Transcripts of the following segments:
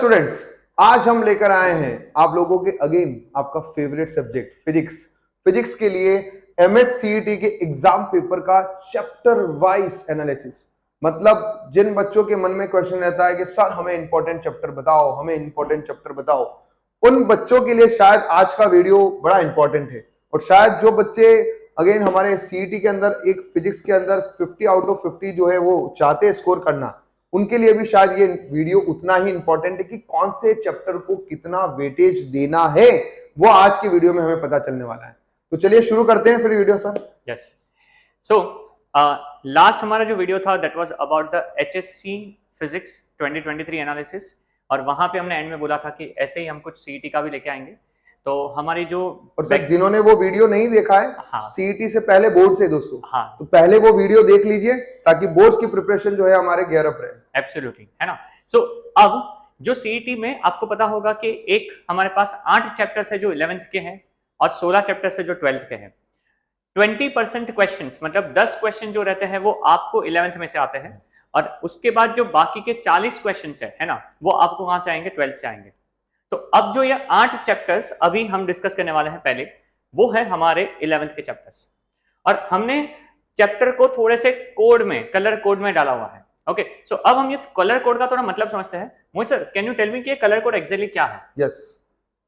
Students, आज हम लेकर आए हैं आप लोगों के अगेन आपका फेवरेट सब्जेक्ट फिजिक्स के लिए एमएचसीईटी के एग्जाम पेपर का चैप्टर वाइज एनालिसिस। मतलब जिन बच्चों के मन में क्वेश्चन रहता है कि सर हमें इंपॉर्टेंट चैप्टर बताओ, हमें इंपॉर्टेंट चैप्टर बताओ, उन बच्चों के लिए शायद आज का वीडियो बड़ा इंपॉर्टेंट है। और शायद जो बच्चे अगेन हमारे सीईटी के अंदर एक फिजिक्स के अंदर 50 आउट ऑफ 50 जो है वो चाहते हैं स्कोर करना, उनके लिए भी शायद ये वीडियो उतना ही इंपॉर्टेंट है कि कौन से चैप्टर को कितना वेटेज देना है, वो आज की वीडियो में हमें पता चलने वाला है। तो चलिए शुरू करते हैं फिर video sir. Yes, so last हमारा जो वीडियो था that was about the HSC physics 2023 analysis, और वहां पे हमने एंड में बोला था कि ऐसे ही हम कुछ सीईटी का भी लेके आएंगे। तो हमारी जो और सर जिन्होंने वो वीडियो नहीं देखा है, हाँ, सीईटी से पहले बोर्ड से दोस्तों, हाँ, तो पहले वो वीडियो देख लीजिए ताकि बोर्ड्स की प्रिपरेशन जो है हमारे गियर अप रहे। एब्सोल्युटली, है ना। सो अब जो सीईटी में आपको पता होगा कि एक हमारे पास 8 चैप्टर्स है जो 11th के हैं और 16 चैप्टर्स है जो 12th के हैं। 20% क्वेश्चंस, मतलब 10 क्वेश्चन जो रहते हैं वो आपको 11th में से आते हैं, और उसके बाद जो बाकी के 40 क्वेश्चंस है ना, वो आपको कहां से आएंगे? 12th से आएंगे। तो अब जो ये 8 चैप्टर्स अभी हम डिस्कस करने वाले हैं पहले, वो है हमारे 11th के चैप्टर्स, और हमने चैप्टर को थोड़े से कोड में, कलर कोड में डाला हुआ है। ओके, सो अब हम ये कलर कोड का थोड़ा मतलब समझते हैं। Mohit sir, can you tell me कि कलर कोड एक्चुअली क्या है? Yes,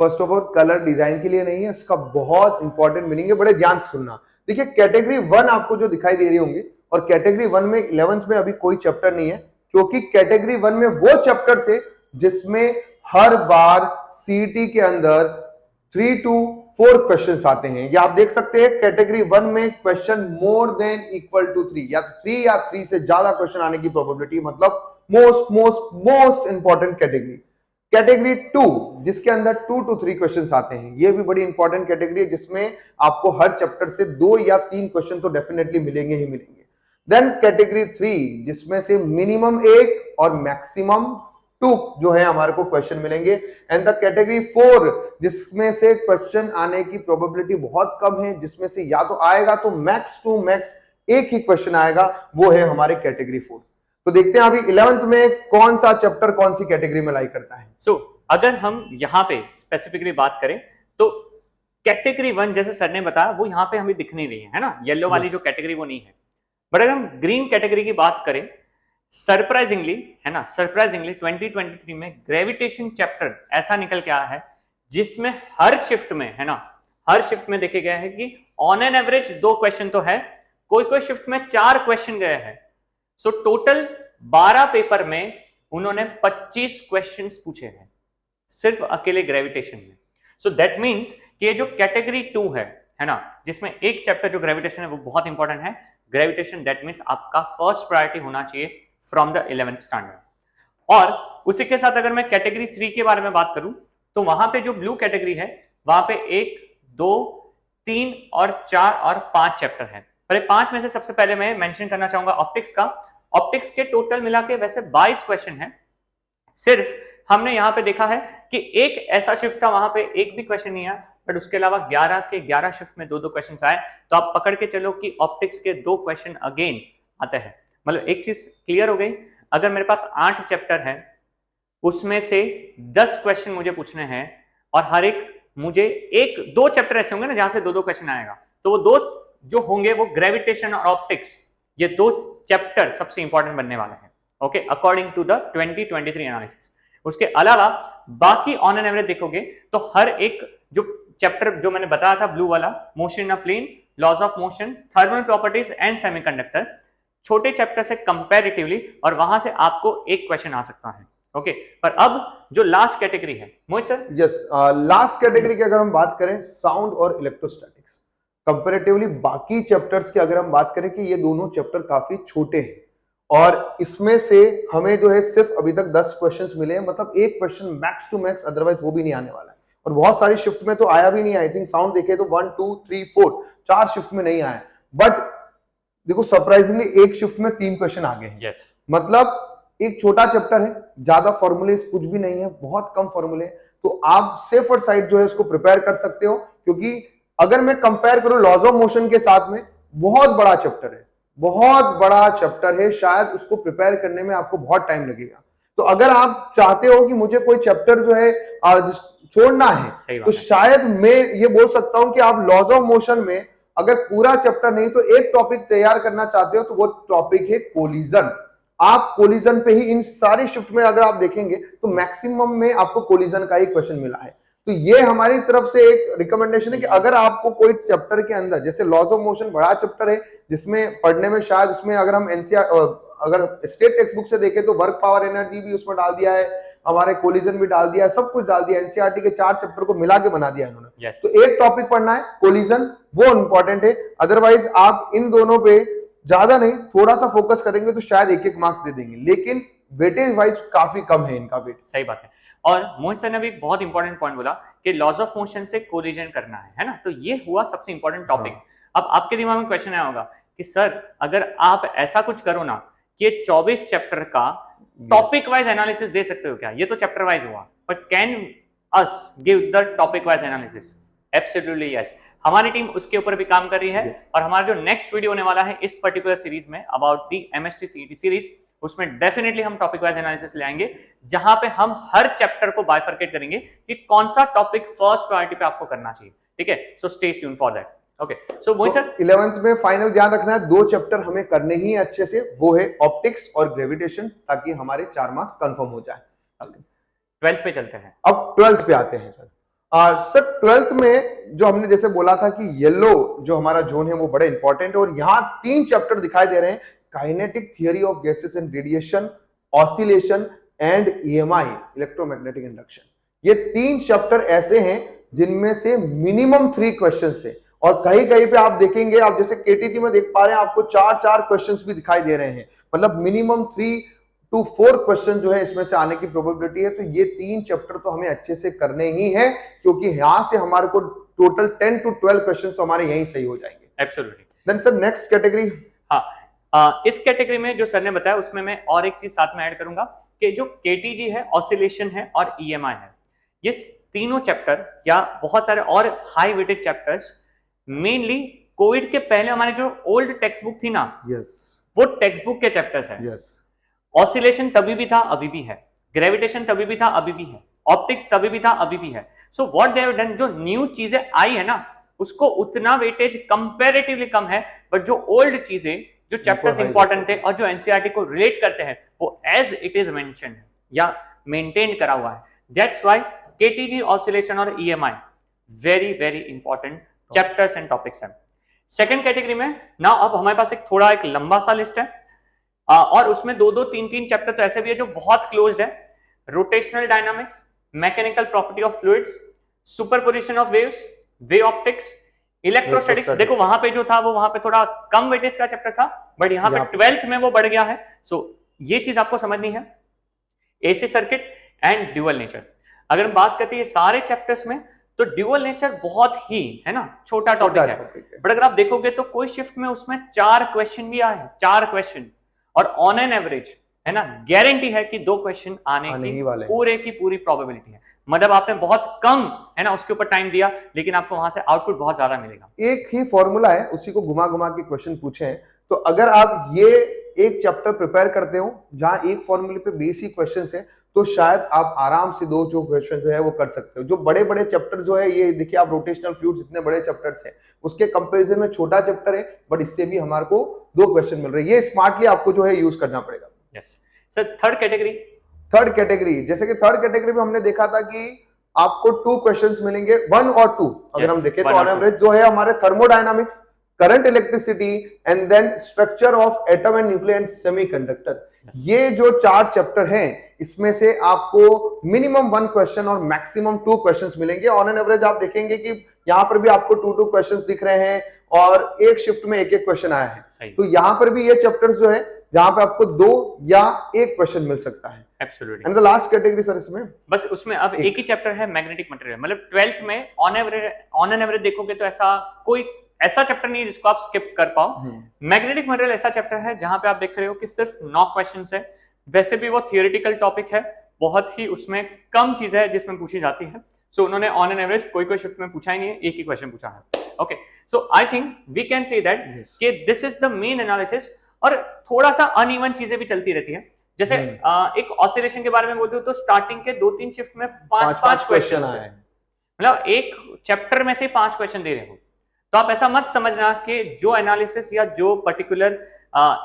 first of all colour design के लिए नहीं है, इसका बहुत इंपॉर्टेंट मीनिंग है, बड़े ध्यान से सुनना। देखिए कैटेगरी 1 आपको जो दिखाई दे रही होंगी, और कैटेगरी 1 में 11th में अभी कोई चैप्टर नहीं है, क्योंकि कैटेगरी 1 में वो चैप्टर से जिसमें हर बार सीईटी के अंदर 3 to 4 क्वेश्चंस आते हैं। या आप देख सकते हैं कैटेगरी 1 में question more than equal to 3 या 3 से ज्यादा क्वेश्चन आने की प्रोबेबिलिटी, मतलब मोस्ट इंपॉर्टेंट कैटेगरी। कैटेगरी 2 जिसके अंदर 2 to 3 क्वेश्चंस आते हैं, ये भी बड़ी इंपॉर्टेंट कैटेगरी है, जिसमें आपको हर चैप्टर से 2 या 3 क्वेश्चन तो डेफिनेटली मिलेंगे ही मिलेंगे। देन कैटेगरी 3 जिसमें से मिनिमम 1 और मैक्सिमम 2 जो है हमारे को क्वेश्चन मिलेंगे। एंड द कैटेगरी 4 जिसमें से क्वेश्चन आने की प्रोबेबिलिटी बहुत कम है, जिसमें से या तो आएगा तो मैक्स टू मैक्स एक ही क्वेश्चन आएगा, वो है हमारे कैटेगरी 4। तो देखते हैं अभी 11th में कौन सा चैप्टर कौन सी कैटेगरी में लाई करता है। सो अगर हम यहाँ पे स्पेसिफिकली बात करें तो कैटेगरी 1 जैसे सर ने बताया वो यहाँ पे हमें दिख नहीं रही है ना, येलो वाली जो कैटेगरी वो नहीं है। बट अगर हम ग्रीन कैटेगरी की बात करें, सरप्राइजिंगली, है ना, सरप्राइजिंगली 2023 में ग्रेविटेशन चैप्टर ऐसा निकल के आया है जिसमें हर शिफ्ट में, है ना, हर शिफ्ट में देखे गया है कि ऑन एन एवरेज 2 क्वेश्चन तो है, कोई शिफ्ट में 4 क्वेश्चन गए हैं। सो टोटल 12 पेपर में उन्होंने 25 क्वेश्चंस पूछे हैं सिर्फ अकेले ग्रेविटेशन में। सो दैट मींस कि ये जो कैटेगरी 2 है ना, जिसमें एक चैप्टर जो ग्रेविटेशन है वो बहुत इंपॉर्टेंट है। ग्रेविटेशन दैट मींस आपका फर्स्ट प्रायोरिटी होना चाहिए फ्रॉम द 11th स्टैंडर्ड। और उसी के साथ अगर मैं कैटेगरी 3 के बारे में बात करूं तो वहां पे जो ब्लू कैटेगरी है वहां पे 1, 2, 3 और 4 और 5 चैप्टर है। पर 5 में से सबसे पहले मैं मेंशन करना चाहूंगा ऑप्टिक्स का। ऑप्टिक्स के टोटल मिला के वैसे 22 क्वेश्चन है, सिर्फ हमने यहां पे देखा है कि एक ऐसा शिफ्ट था वहां पे एक भी क्वेश्चन नहीं आया, बट उसके अलावा 11 के 11 शिफ्ट में 2 क्वेश्चन आए। तो आप पकड़ के चलो कि ऑप्टिक्स के 2 क्वेश्चन अगेन आते हैं। मतलब एक चीज क्लियर हो गई, अगर मेरे पास 8 चैप्टर है उसमें से 10 क्वेश्चन मुझे पूछने हैं, और हर एक मुझे 1-2 चैप्टर ऐसे होंगे ना जहां से 2 क्वेश्चन आएगा, तो वो 2 जो होंगे वो ग्रेविटेशन और ऑप्टिक्स, ये 2 चैप्टर सबसे इंपॉर्टेंट बनने वाले हैं। Okay, according to the 2023 analysis. उसके अलावा बाकी ऑन एन एवरेज देखोगे तो हर एक जो चैप्टर जो मैंने बताया था ब्लू वाला, motion in a plane, laws of motion, thermal properties and semiconductor, छोटे चैप्टर से कंपैरेटिवली, और वहां से आपको एक क्वेश्चन आ सकता है। ओके, पर अब जो लास्ट कैटेगरी है मोहित सर। यस, लास्ट कैटेगरी की अगर हम बात करें साउंड और इलेक्ट्रोस्टैटिक्स, कंपैरेटिवली बाकी चैप्टर्स की अगर हम बात करें कि ये दोनों चैप्टर काफी छोटे हैं, और इसमें से हमें जो है सिर्फ अभी तक 10 क्वेश्चंस मिले हैं, मतलब एक question max to max, otherwise वो भी नहीं आने वाला है। और बहुत सारी शिफ्ट में तो आया भी नहीं, आई थिंक साउंड देखे तो 1, 2, 3, 4 शिफ्ट में नहीं आया। बट देखो सरप्राइजिंगली एक शिफ्ट में 3 क्वेश्चन आ गए हैं। yes. मतलब एक छोटा चैप्टर है, ज्यादा फॉर्मूले कुछ भी नहीं है, बहुत कम फॉर्मूले, तो आप सेफर साइड जो है इसको प्रिपेयर कर सकते हो। क्योंकि अगर मैं कंपेयर करूं लॉज ऑफ मोशन के साथ में, बहुत बड़ा चैप्टर है, बहुत बड़ा चैप्टर है, शायद उसको प्रिपेयर करने में आपको बहुत टाइम लगेगा। तो अगर आप चाहते हो कि मुझे कोई चैप्टर जो है छोड़ना है, तो शायद मैं ये बोल सकता हूं कि आप लॉज ऑफ मोशन में अगर पूरा चैप्टर नहीं तो एक टॉपिक तैयार करना चाहते हो तो वो टॉपिक है कोलिजन। आप कोलिजन पे ही इन सारी शिफ्ट में अगर आप देखेंगे तो मैक्सिमम में आपको कोलिजन का ही क्वेश्चन मिला है। तो ये हमारी तरफ से एक रिकमेंडेशन है कि अगर आपको कोई चैप्टर के अंदर, जैसे लॉज ऑफ मोशन बड़ा चैप्टर है जिसमें पढ़ने में शायद उसमें अगर हम एनसीईआर अगर स्टेट टेक्स्ट बुक से देखें तो वर्क पावर एनर्जी भी उसमें डाल दिया है, हमारे कोलिजन भी डाल दिया है, सब कुछ डाल दिया, एनसीईआरटी के 4 चैप्टर को मिला के बना दिया इन्होंने। तो एक टॉपिक पढ़ना है कोलिजन, वो इंपॉर्टेंट है। अदरवाइज आप इन दोनों पे ज्यादा नहीं थोड़ा सा फोकस करेंगे तो शायद एक एक मार्क्स दे देंगे, लेकिन वेटेज वाइज काफी कम है इनका वेट। सही बात है। और मोहन सर ने भी एक बहुत इंपॉर्टेंट पॉइंट बोला कि लॉज ऑफ मोशन से कोलिजन करना है ना, तो ये हुआ सबसे इंपॉर्टेंट टॉपिक। अब आपके दिमाग में क्वेश्चन आया होगा कि सर अगर आप ऐसा कुछ करो ना कि ये 24 चैप्टर का टॉपिक वाइज एनालिसिस दे सकते हो क्या? ये तो चैप्टर वाइज हुआ, but can us give the topic wise analysis? Absolutely yes. हमारी टीम उसके ऊपर भी काम कर रही है और हमारा जो नेक्स्ट वीडियो होने वाला है इस पर्टिकुलर सीरीज में about the MST CET series, उसमें डेफिनेटली हम टॉपिक वाइज एनालिसिस ले आएंगे जहां पे हम हर चैप्टर को बाइफरकेट करेंगे कि कौन सा टॉपिक फर्स्ट प्रायोरिटी पे आपको करना चाहिए। ठीक है, so stay tuned for that. Okay, so Mohit sir 11th में फाइनल ध्यान रखना है, 2 चैप्टर हमें करने ही है अच्छे से, वो है ऑप्टिक्स और ग्रेविटेशन, ताकि हमारे 4 मार्क्स कंफर्म हो जाए। 12th पे चलते हैं। अब 12th पे आते हैं सर। सर 12th में जो हमने जैसे बोला था कि येलो जो हमारा जोन है वो बड़ा इंपॉर्टेंट है, और यहाँ 3 चैप्टर दिखाई दे रहे हैं, kinetic theory of gases and radiation, oscillation and EMI, electromagnetic induction. ये 3 चैप्टर ऐसे हैं जिनमें से मिनिमम 3 क्वेश्चंस है, और कहीं कहीं पे आप देखेंगे, आप जैसे केटीटी में देख पा रहे हैं आपको 4-4 क्वेश्चंस भी दिखाई दे रहे हैं, मतलब मिनिमम 3 to 4 क्वेश्चन जो है इसमें से आने की प्रोबेबिलिटी है। तो ये 3 चैप्टर तो हमें अच्छे से करने ही है, क्योंकि यहां से हमारे को टोटल 10 to 12 क्वेश्चन तो हमारे यहीं सही हो जाएंगे। Absolutely. Then sir next category. हाँ, इस कैटेगरी में जो सर ने बताया उसमें मैं और एक चीज साथ में ऐड करूंगा कि जो केटीजी है, ऑसिलेशन है और ईएमआई है, ये तीनों चैप्टर या बहुत सारे और high weighted chapters mainly COVID के पहले हमारे जो ओल्ड टेक्स्ट बुक थी ना, वो टेक्स्ट बुक के चैप्टर्स हैं। ऑसिलेशन तभी भी था, अभी भी है। ग्रेविटेशन तभी भी था, अभी भी है। ऑप्टिक्स तभी भी था, अभी भी है। So what they have done, जो न्यू चीजें आई है ना, उसको उतना वेटेज कंपैरेटिवली कम है, बट जो ओल्ड चीजें, जो चैप्टर्स इंपॉर्टेंट थे और जो एनसीईआरटी को रिलेट करते हैं, वो एज इट इज मेंशन है या मेंटेन करा हुआ है। दैट्स व्हाई केटीजी, ऑसिलेशन और EMI very very important chapters and topics हैं। सेकंड कैटेगरी में ना, अब हमारे पास एक लंबा सा लिस्ट है, और उसमें 2-2, 3-3 चैप्टर तो ऐसे भी है जो बहुत क्लोज्ड है। Rotational dynamics, mechanical property of fluids, superposition of waves, wave optics, electrostatics. देखो वहां पे जो था वो वहां पे थोड़ा कम वेटेज का चैप्टर था, बट यहाँ पे 12th में वो बढ़ गया है। सो ये चीज आपको समझनी है। AC circuit and dual nature, अगर हम बात करते हैं सारे चैप्टर्स में, तो ड्यूअल नेचर बहुत ही है ना छोटा टॉपिक है, बट अगर आप देखोगे तो कोई शिफ्ट में उसमें 4 क्वेश्चन भी आए हैं, 4 क्वेश्चन, और ऑन एन एवरेज है ना गारंटी है कि 2 क्वेश्चन आने की पूरे की पूरी प्रोबेबिलिटी है। मतलब आपने बहुत कम है ना उसके ऊपर टाइम दिया, लेकिन आपको वहां से आउटपुट बहुत ज्यादा मिलेगा। एक ही फॉर्मूला है, उसी को घुमा घुमा के क्वेश्चन पूछे हैं। तो अगर आप ये एक चैप्टर प्रिपेयर करते हो जहां एक फॉर्मूले पे बेसिक क्वेश्चन है, तो शायद आप आराम से 2 जो क्वेश्चन जो है वो कर सकते हो। जो बड़े बड़े चैप्टर जो है, ये देखिए आप रोटेशनल फ्लूइड्स इतने बड़े चैप्टर्स हैं, उसके कंपैरिजन में छोटा चैप्टर है, बट इससे भी हमारे को 2 क्वेश्चन मिल रहे हैं। ये स्मार्टली आपको जो है यूज करना पड़ेगा। Yes sir. थर्ड कैटेगरी, जैसे कि थर्ड कैटेगरी में हमने देखा था कि आपको 2 क्वेश्चंस मिलेंगे, 1 और 2 अगर हम देखें तो ऑन एवरेज जो है हमारे thermodynamics, current electricity and then structure of atom and nuclear and semiconductor. ये जो 4 चैप्टर हैं, इसमें से आपको मिनिमम 1 क्वेश्चन और मैक्सिमम 2 क्वेश्चंस मिलेंगे। ऑन एन एवरेज आप देखेंगे कि यहाँ पर भी आपको 2-2 क्वेश्चंस दिख रहे हैं, और एक शिफ्ट में 1-1 क्वेश्चन आया है। तो यहाँ पर भी ये चैप्टर्स जो है जहां पे आपको 2 या 1 क्वेश्चन मिल सकता है। Absolutely. And the last category sir इसमें बस उसमें अब एक ही चैप्टर है मैग्नेटिक मटेरियल। मतलब 12th में ऑन एन एवरेज देखोगे तो ऐसा चैप्टर नहीं है जिसको आप स्किप कर पाओ। मैग्नेटिक मटेरियल ऐसा चैप्टर है जहां पे आप देख रहे हो कि सिर्फ 9 क्वेश्चंस है। वैसे भी वो थियोरेटिकल टॉपिक है, बहुत ही उसमें कम चीजें है जिसमें पूछी जाती है। सो उन्होंने ऑन एन एवरेज कोई शिफ्ट में पूछा ही नहीं है, एक ही क्वेश्चन पूछा है। Okay, so I think we can say that कि this is the main analysis. और थोड़ा सा अनइवन चीजें भी चलती रहती है, जैसे एक ऑसिलेशन के बारे में बोलते हो तो स्टार्टिंग के 2-3 शिफ्ट में 5 क्वेश्चन आए, मतलब एक चैप्टर में से 5 क्वेश्चन दे रहे हो। तो आप ऐसा मत समझना कि जो एनालिसिस या जो पर्टिकुलर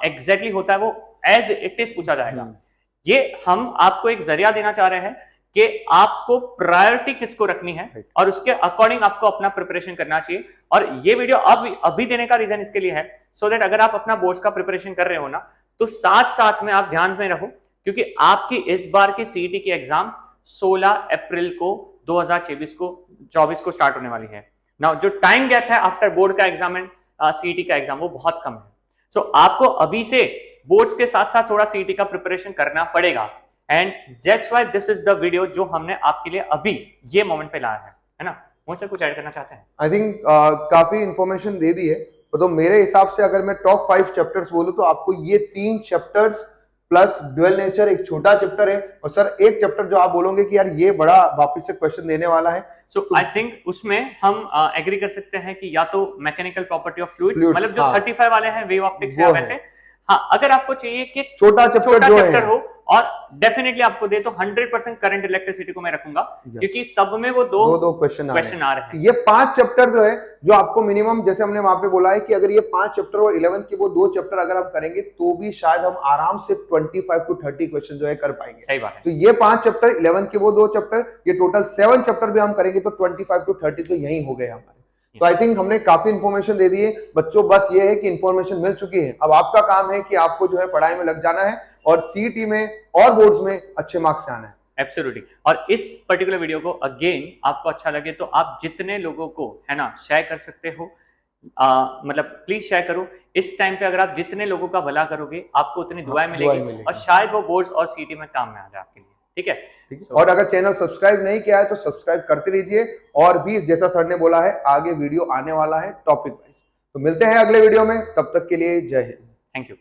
एग्जैक्टली होता है वो एज इट इज पूछा जाएगा। ये हम आपको एक जरिया देना चाह रहे हैं कि आपको प्रायोरिटी किसको रखनी है और उसके अकॉर्डिंग आपको अपना प्रिपरेशन करना चाहिए। और ये वीडियो अभी देने का रीजन इसके लिए है सो दैट अगर आप अपना बोर्ड्स का प्रिपरेशन कर रहे हो ना तो साथ साथ में आप ध्यान में रहो, क्योंकि आपकी इस बार की सीईटी की एग्जाम 16 अप्रैल को 2024 को स्टार्ट होने वाली है ना। जो टाइम गैप है आफ्टर बोर्ड का एग्जाम एंड सीईटी का एग्जाम वो बहुत कम है। सो आपको अभी से बोर्ड्स के साथ साथ थोड़ा सीईटी का प्रिपरेशन करना पड़ेगा and that's why this is the video जो हमने आपके लिए अभी ये मोमेंट पे लाया है ना। मुझसे कुछ ऐड करना चाहते हैं? आई थिंक काफी इंफॉर्मेशन दे दी है, तो मेरे हिसाब से अगर मैं टॉप 5 चैप्टर्स बोलूं तो आपको ये 3 चैप्टर्स प्लस ड्यूअल नेचर एक छोटा चैप्टर है और सर एक चैप्टर जो आप बोलोगे कि यार ये बड़ा वापस से क्वेश्चन देने वाला है, सो आई थिंक उसमें हम एग्री कर सकते हैं कि या तो मैकेनिकल प्रॉपर्टी ऑफ फ्लूइड्स, मतलब जो 35 वाले हैं वेव ऑप्टिक्स या वैसे, हाँ अगर आपको चाहिए कि छोटा चैप्टर हो और डेफिनेटली आपको दे तो 100% करंट इलेक्ट्रिसिटी को मैं रखूंगा क्योंकि सब में वो दो क्वेश्चन आ रहे हैं। ये 5 चैप्टर जो है जो आपको मिनिमम, जैसे हमने वहां पे बोला है कि अगर ये 5 चैप्टर और 11th के वो 2 चैप्टर अगर हम करेंगे तो भी शायद हम आराम से 25 to 30 क्वेश्चन जो है कर पाएंगे। सही बात है। तो ये 5 चैप्टर, 11th के वो 2 चैप्टर, ये टोटल 7 चैप्टर भी हम करेंगे तो 25 to 30 तो यही हो गए हमारे। तो आई थिंक हमने काफी इंफॉर्मेशन दे दी है बच्चों, बस ये है कि इंफॉर्मेशन मिल चुकी है, अब आपका काम है कि आपको जो है पढ़ाई में लग जाना है और सीईटी में और बोर्ड्स में अच्छे मार्क्स से आना है। एब्सोल्युटली। और इस पर्टिकुलर वीडियो को अगेन आपको अच्छा लगे तो आप जितने लोगों को है ना शेयर कर सकते हो, मतलब प्लीज शेयर करो। इस टाइम पे अगर आप जितने लोगों का भला करोगे आपको उतनी दुआएं मिलेगी और शायद वो बोर्ड्स और सीईटी में काम में आ जाए आपके लिए। ठीक है। और अगर चैनल सब्सक्राइब नहीं किया है तो सब्सक्राइब करते रहिए और भी जैसा सर ने बोला है आगे वीडियो आने वाला है टॉपिक वाइज। तो मिलते हैं अगले वीडियो में, तब तक के लिए जय हिंद। Thank you.